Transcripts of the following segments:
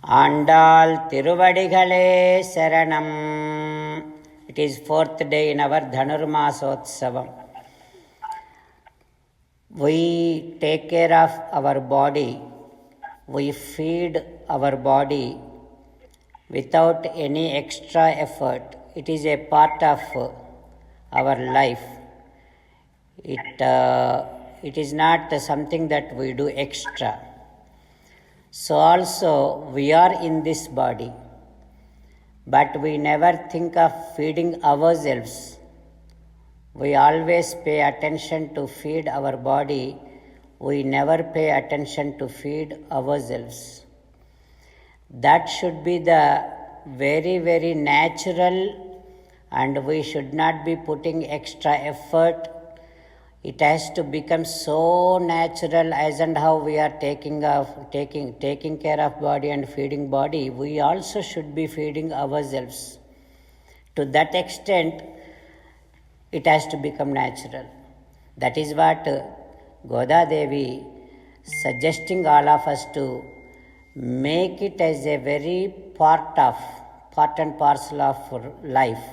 Andal Tiruvadigalé Saranam. It is fourth day in our Dhanurmasotsavam. We take care of our body. We feed our body without any extra effort. It is a part of our life. It is not something that we do extra. So also we are in this body, but we never think of feeding ourselves. We always pay attention to feed our body. We never pay attention to feed ourselves. That should be the very, very natural, and we should not be putting extra effort. It has to become so natural, as and how we are taking care of body and feeding body, we also should be feeding ourselves. To that extent, it has to become natural. That is what Goda Devi suggesting all of us to make it as a very part and parcel of life.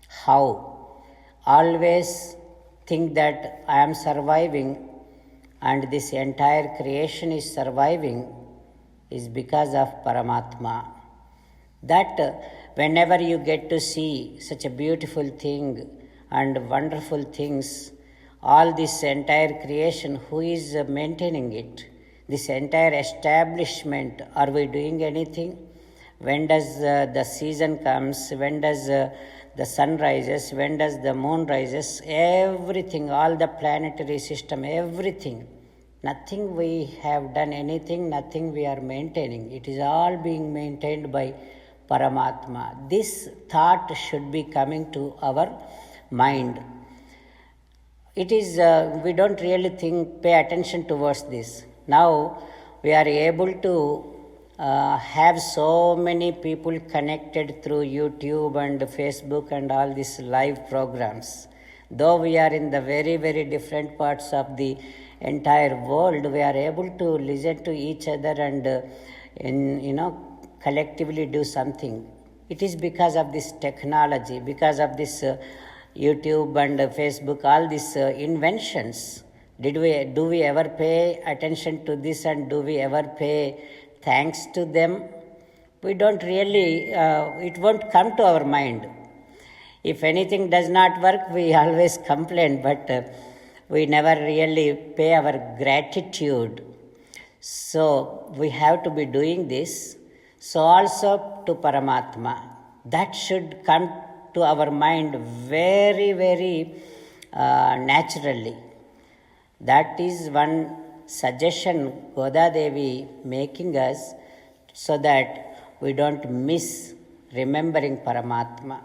How? Always think that I am surviving and this entire creation is surviving is because of Paramatma. That whenever you get to see such a beautiful thing and wonderful things, all this entire creation, who is maintaining it? This entire establishment, are we doing anything? When does the season comes? When does the sun rises? When does the moon rises? Everything, all the planetary system, everything. Nothing we have done anything, nothing we are maintaining. It is all being maintained by Paramatma. This thought should be coming to our mind. It is, we don't really pay attention towards this. Now we are able to have so many people connected through YouTube and Facebook and all these live programs. Though we are in the very, very different parts of the entire world, we are able to listen to each other and collectively do something. It is because of this technology, because of this YouTube and Facebook, all these inventions. Do we ever pay attention to this, and do we ever pay thanks to them? We don't really, it won't come to our mind. If anything does not work, we always complain, but we never really pay our gratitude. So we have to be doing this. So also to Paramatma. That should come to our mind very, very naturally. That is one suggestion Goda Devi making us, so that we don't miss remembering Paramatma.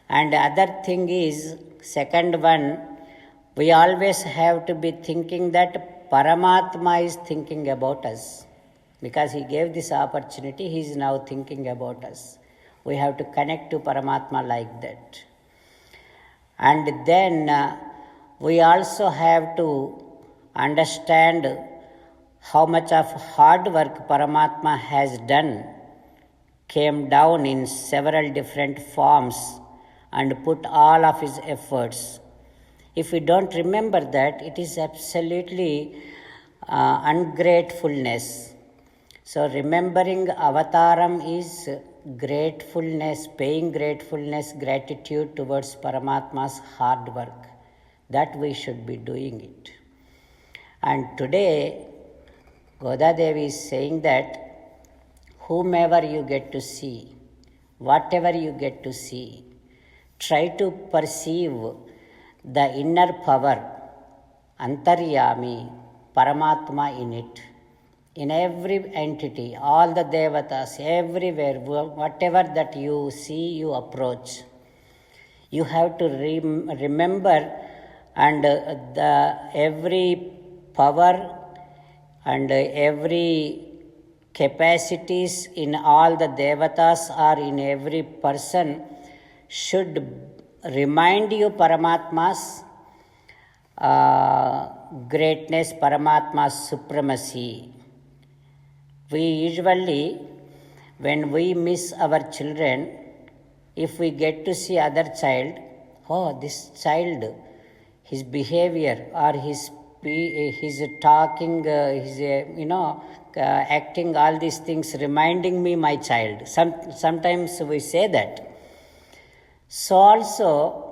And the other thing is, second one, we always have to be thinking that Paramatma is thinking about us. Because he gave this opportunity, he is now thinking about us. We have to connect to Paramatma like that. And then we also have to understand how much of hard work Paramatma has done, came down in several different forms and put all of his efforts. If we don't remember that, it is absolutely ungratefulness. So remembering Avataram is gratefulness, paying gratitude towards Paramatma's hard work. That we should be doing it. And today, Goda Devi is saying that whomever you get to see, whatever you get to see, try to perceive the inner power, Antaryami, Paramatma in it. In every entity, all the devatas, everywhere, whatever that you see, you approach. You have to remember, and every power and every capacities in all the devatas or in every person should remind you Paramatma's greatness, Paramatma's supremacy. We usually When we miss our children, if we get to see other child, oh, this child, his behavior or his talking, acting, all these things reminding me my child. Sometimes we say that. So also,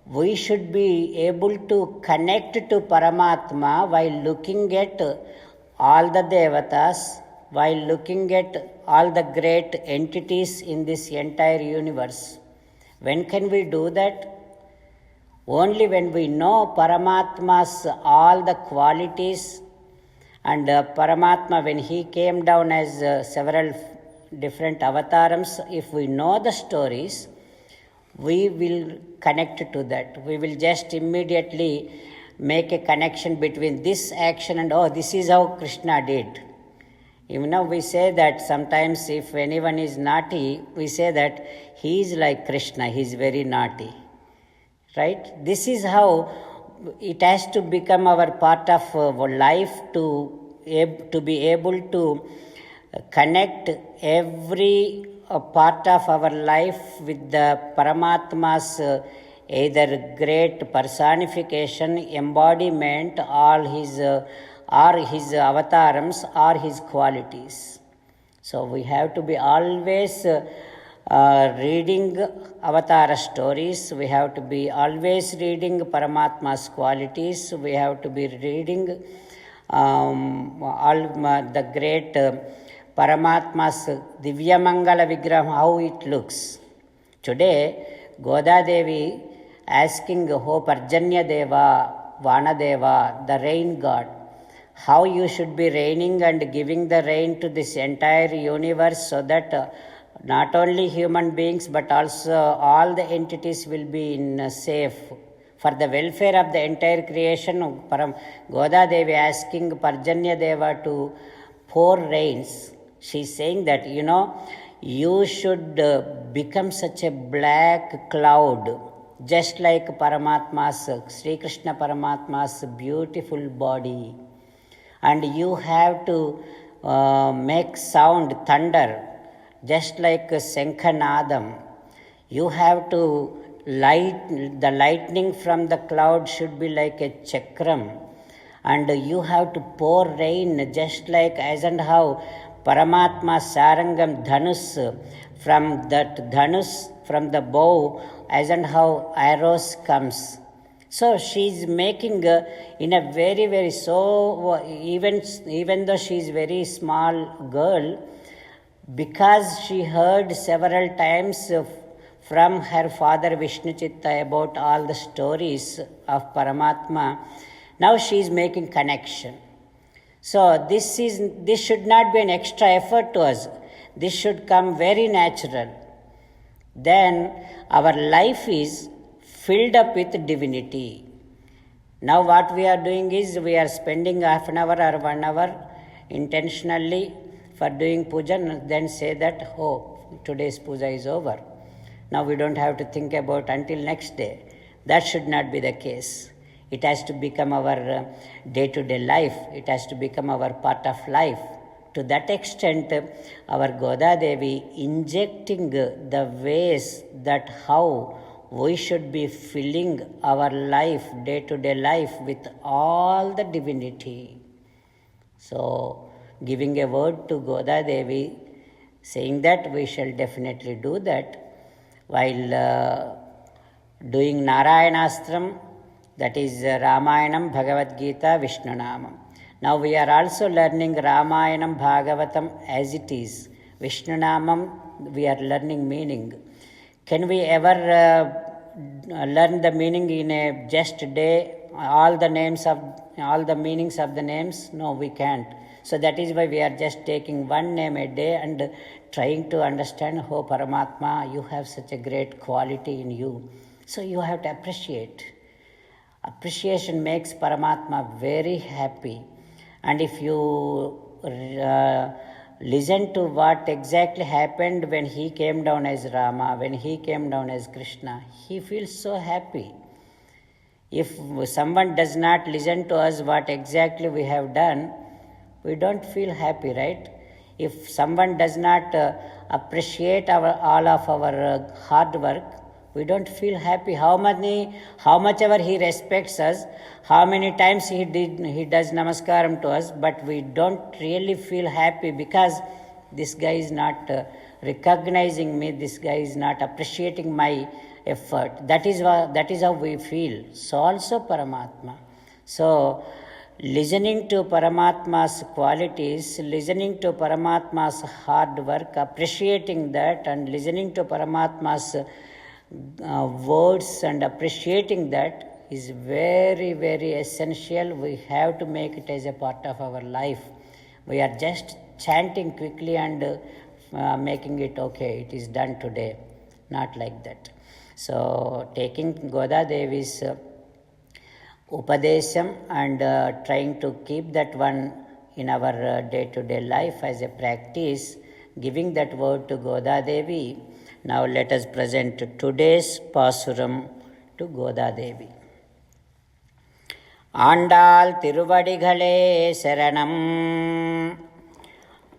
we should be able to connect to Paramatma while looking at all the devatas, while looking at all the great entities in this entire universe. When can we do that? Only when we know Paramatma's all the qualities, and Paramatma, when he came down as several different avatars, if we know the stories, we will connect to that. We will just immediately make a connection between this action and, oh, this is how Krishna did. We say that sometimes if anyone is naughty, we say that he is like Krishna, he is very naughty. Right? This is how it has to become our part of life to be able to connect every part of our life with the Paramatma's either great personification, embodiment, or his avatars or his qualities. So we have to be always reading avatar stories. We have to be always reading Paramatma's qualities. We have to be reading all the great Paramatma's Divya Mangala Vigraham, how it looks. Today, Goda Devi asking, oh Parjanya Deva, Vana Deva, the rain god, how you should be raining and giving the rain to this entire universe so that not only human beings but also all the entities will be in safe. For the welfare of the entire creation, Goda Devi asking Parjanya Deva to pour rains. She is saying that, you should become such a black cloud, just like Sri Krishna Paramatma's beautiful body. And you have to make sound, thunder, just like Shankhanadam. You have to the lightning from the cloud should be like a chakram. And you have to pour rain just like as and how Paramatma Sarangam Dhanus, from that Dhanus, from the bow, as and how arrows comes. So she is making in a very, very, so even though she is very small girl, because she heard several times from her father Vishnu Chitta about all the stories of Paramatma, now she is making connection. So this should not be an extra effort to us. This should come very natural. Then our life is filled up with divinity. Now what we are doing is we are spending half an hour or 1 hour intentionally for doing puja, and then say that, oh, today's puja is over. Now we don't have to think about until next day. That should not be the case. It has to become our day-to-day life. It has to become our part of life. To that extent, our Goda Devi injecting the ways that how we should be filling our life, day-to-day life, with all the divinity. So, giving a word to Goda Devi, saying that we shall definitely do that, while doing Narayanastram, that is Ramayanam, Bhagavad Gita, Vishnu Namam. Now we are also learning Ramayanam, Bhagavatam as it is. Vishnu Namam, we are learning meaning. Can we ever learn the meaning in a just day, all the meanings of the names? No, we can't. So that is why we are just taking one name a day and trying to understand, oh Paramatma, you have such a great quality in you. So you have to appreciate. Appreciation makes Paramatma very happy. And if you listen to what exactly happened when he came down as Rama, when he came down as Krishna, he feels so happy. If someone does not listen to us what exactly we have done, we don't feel happy, right? If someone does not appreciate all of our hard work, we don't feel happy. How much ever he respects us, how many times he does namaskaram to us, but we don't really feel happy because this guy is not recognizing me, this guy is not appreciating my effort. That is how we feel. So also Paramatma. So listening to Paramatma's qualities, listening to Paramatma's hard work, appreciating that, and listening to Paramatma's words and appreciating that is very, very essential. We have to make it as a part of our life. We are just chanting quickly and making it okay, it is done today. Not like that. So taking Goda Devi's Upadesham and trying to keep that one in our day-to-day life as a practice, giving that word to Goda Devi. Now let us present today's pasuram to Goda Devi. Andal Tiruvadigalé Saranam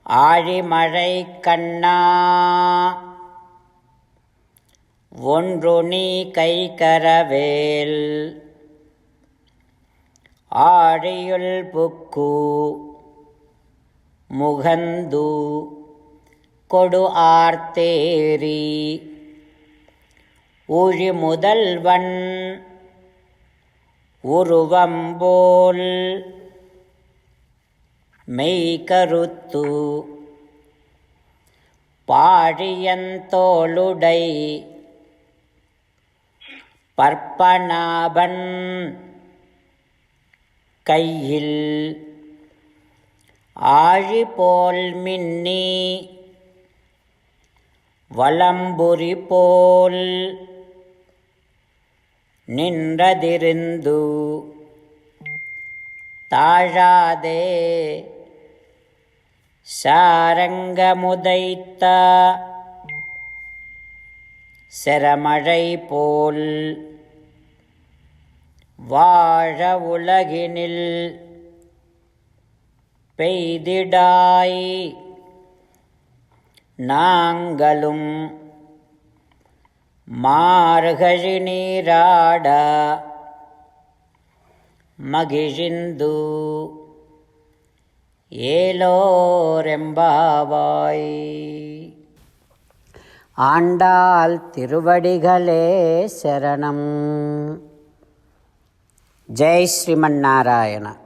Aazhimalai Kanna Ondru Kai Karavel Aadiyul Pukku Mugandu Kodu Aarteri Uzi Mudalvan Uruvambol Meikarutu Paadiyantoludai Parpanaban Kaiyil Aazhipol Minni Valamburi Pol Ninradirindu Tajade Sarangamudaita Seramalai Pol Vaazha Ulaginil Peididai Nangalum Margazhi Neerada Magishindu Elorembavai. Andal Tiruvadigalé Saranam. Jai Sriman Narayana.